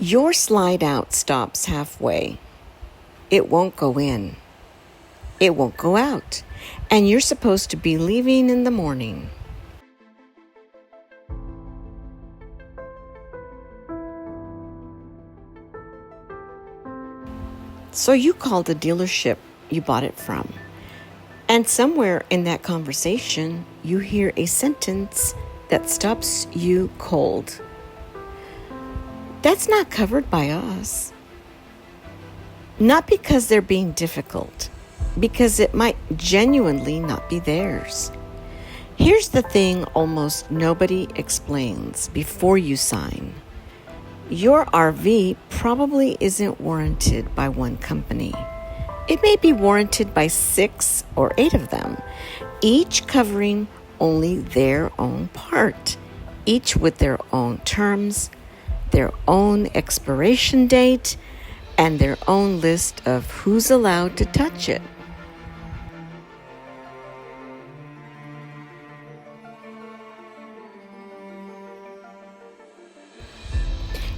Your slide out stops halfway. It won't go in. It won't go out. And you're supposed to be leaving in the morning. So you call the dealership you bought it from. And somewhere in that conversation, you hear a sentence that stops you cold. That's not covered by us. Not because they're being difficult, because it might genuinely not be theirs. Here's the thing almost nobody explains before you sign. Your RV probably isn't warranted by one company. It may be warranted by 6 or 8 of them, each covering only their own part, each with their own terms, their own expiration date, and their own list of who's allowed to touch it.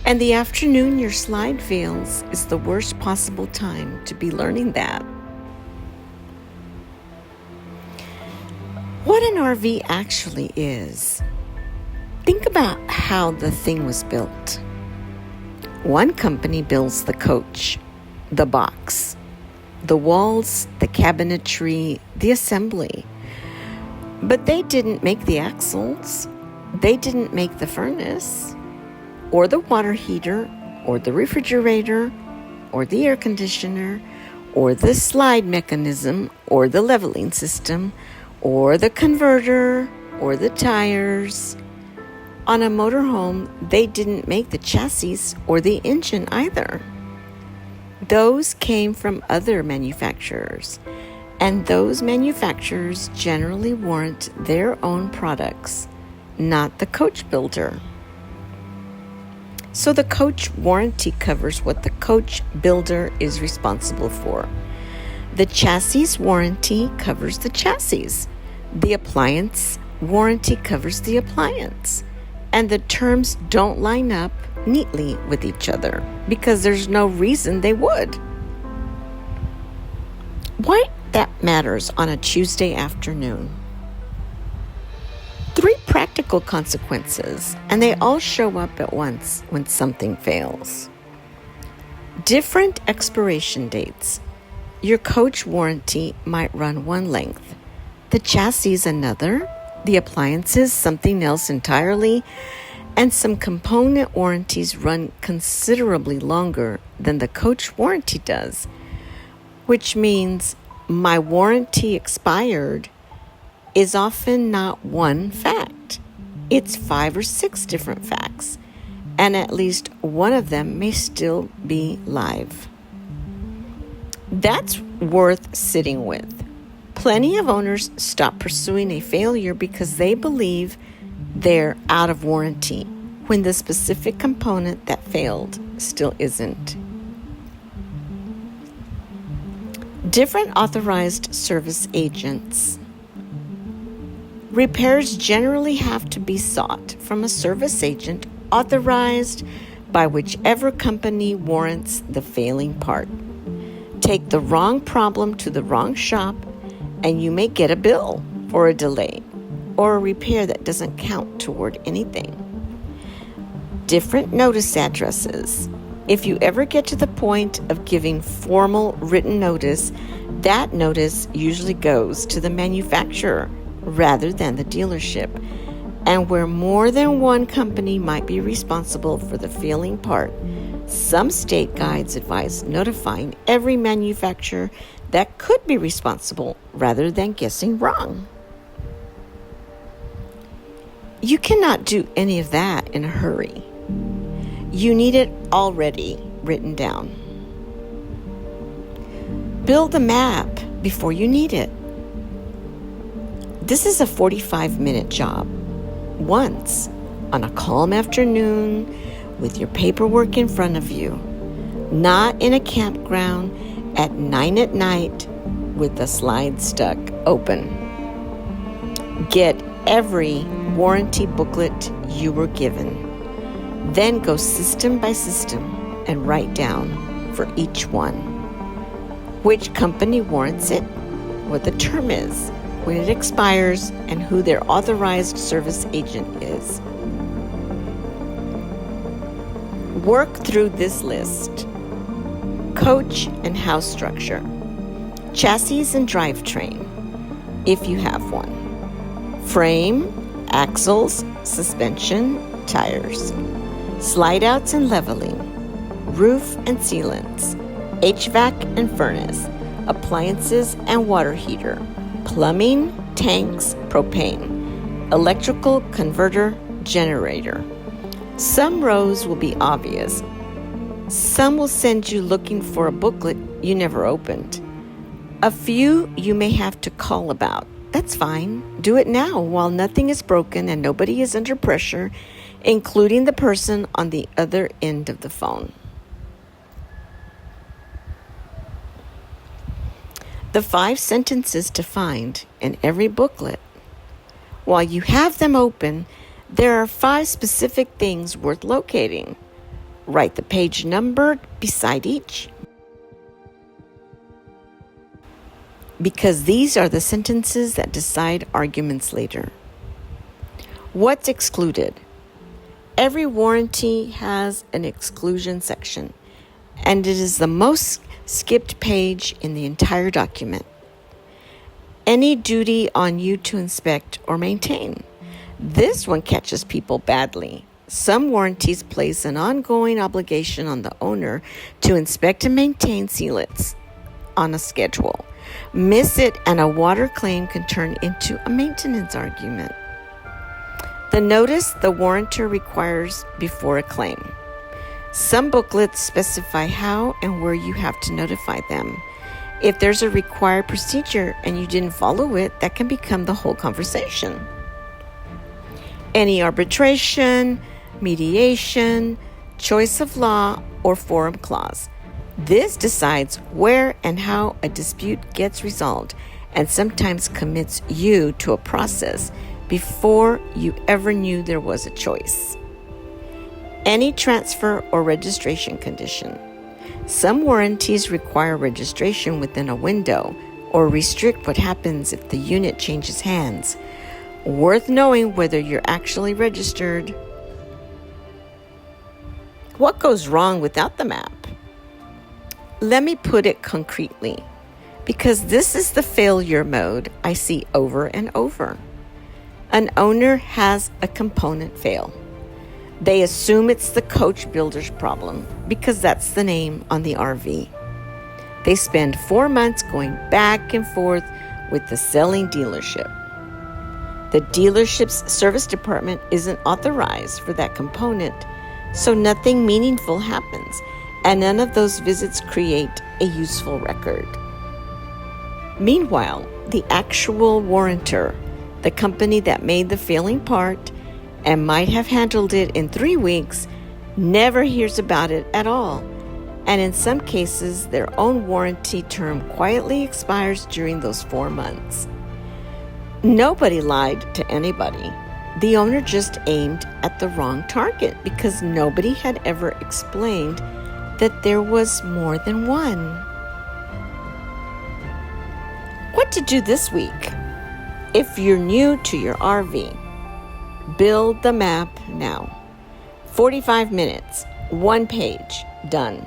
And the afternoon your slide fails is the worst possible time to be learning that. What an RV actually is. Think about how the thing was built. One company builds the coach, the box, the walls, the cabinetry, the assembly. But they didn't make the axles. They didn't make the furnace, or the water heater, or the refrigerator, or the air conditioner, or the slide mechanism, or the leveling system, or the converter, or the tires. On a motorhome, they didn't make the chassis or the engine either. Those came from other manufacturers, and those manufacturers generally warrant their own products, not the coach builder. So the coach warranty covers what the coach builder is responsible for. The chassis warranty covers the chassis. The appliance warranty covers the appliance. And the terms don't line up neatly with each other because there's no reason they would. Why that matters on a Tuesday afternoon? 3 practical consequences, and they all show up at once when something fails. Different expiration dates. Your coach warranty might run one length, the chassis another, the appliances something else entirely, and some component warranties run considerably longer than the coach warranty does, which means my warranty expired is often not one fact. It's 5 or 6 different facts, and at least one of them may still be live. That's worth sitting with. Plenty of owners stop pursuing a failure because they believe they're out of warranty when the specific component that failed still isn't. Different authorized service agents. Repairs generally have to be sought from a service agent authorized by whichever company warrants the failing part. Take the wrong problem to the wrong shop, and you may get a bill for a delay or a repair that doesn't count toward anything. Different notice addresses. If you ever get to the point of giving formal written notice, that notice usually goes to the manufacturer rather than the dealership, and where more than one company might be responsible for the failing part, some state guides advise notifying every manufacturer that could be responsible rather than guessing wrong. You cannot do any of that in a hurry. You need it already written down. Build the map before you need it. This is a 45-minute job. Once, on a calm afternoon, with your paperwork in front of you, not in a campground at 9 at night with the slide stuck open. Get every warranty booklet you were given. Then go system by system and write down for each one which company warrants it, what the term is, when it expires, and who their authorized service agent is. Work through this list. Coach and house structure. Chassis and drivetrain, if you have one. Frame, axles, suspension, tires. Slide outs and leveling. Roof and sealants. HVAC and furnace. Appliances and water heater. Plumbing, tanks, propane. Electrical converter, generator. Some rows will be obvious. Some will send you looking for a booklet you never opened. A few you may have to call about. That's fine. Do it now while nothing is broken and nobody is under pressure, including the person on the other end of the phone. The 5 sentences to find in every booklet. While you have them open, there are 5 specific things worth locating. Write the page number beside each, because these are the sentences that decide arguments later. What's excluded? Every warranty has an exclusion section, and it is the most skipped page in the entire document. Any duty on you to inspect or maintain. This one catches people badly. Some warranties place an ongoing obligation on the owner to inspect and maintain sealants on a schedule. Miss it and a water claim can turn into a maintenance argument. The notice the warrantor requires before a claim. Some booklets specify how and where you have to notify them. If there's a required procedure and you didn't follow it, that can become the whole conversation. Any arbitration, mediation, choice of law, or forum clause. This decides where and how a dispute gets resolved and sometimes commits you to a process before you ever knew there was a choice. Any transfer or registration condition. Some warranties require registration within a window or restrict what happens if the unit changes hands. Worth knowing whether you're actually registered. What goes wrong without the map? Let me put it concretely, because this is the failure mode I see over and over. An owner has a component fail. They assume it's the coach builder's problem because that's the name on the RV. They spend 4 months going back and forth with the selling dealership. The dealership's service department isn't authorized for that component, so nothing meaningful happens, and none of those visits create a useful record. Meanwhile, the actual warrantor, the company that made the failing part and might have handled it in 3 weeks, never hears about it at all. And in some cases, their own warranty term quietly expires during those 4 months. Nobody lied to anybody. The owner just aimed at the wrong target because nobody had ever explained that there was more than one. What to do this week? If you're new to your RV, build the map now. 45 minutes, 1 page, done.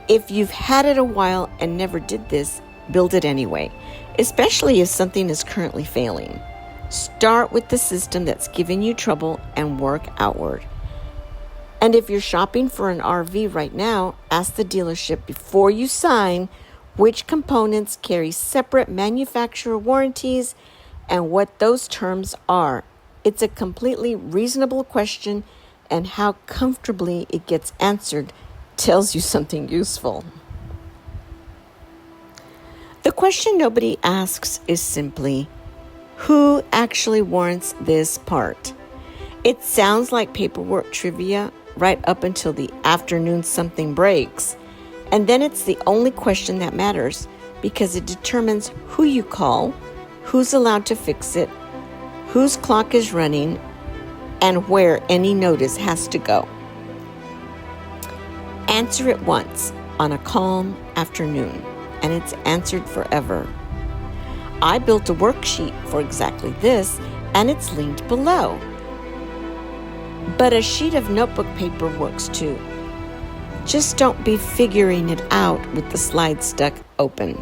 If you've had it a while and never did this, build it anyway, especially if something is currently failing. Start with the system that's giving you trouble and work outward. And if you're shopping for an RV right now, ask the dealership before you sign which components carry separate manufacturer warranties and what those terms are. It's a completely reasonable question, and how comfortably it gets answered tells you something useful. The question nobody asks is simply, who actually warrants this part? It sounds like paperwork trivia right up until the afternoon something breaks. And then it's the only question that matters because it determines who you call, who's allowed to fix it, whose clock is running, and where any notice has to go. Answer it once on a calm afternoon, and it's answered forever. I built a worksheet for exactly this, and it's linked below. But a sheet of notebook paper works too. Just don't be figuring it out with the slide stuck open.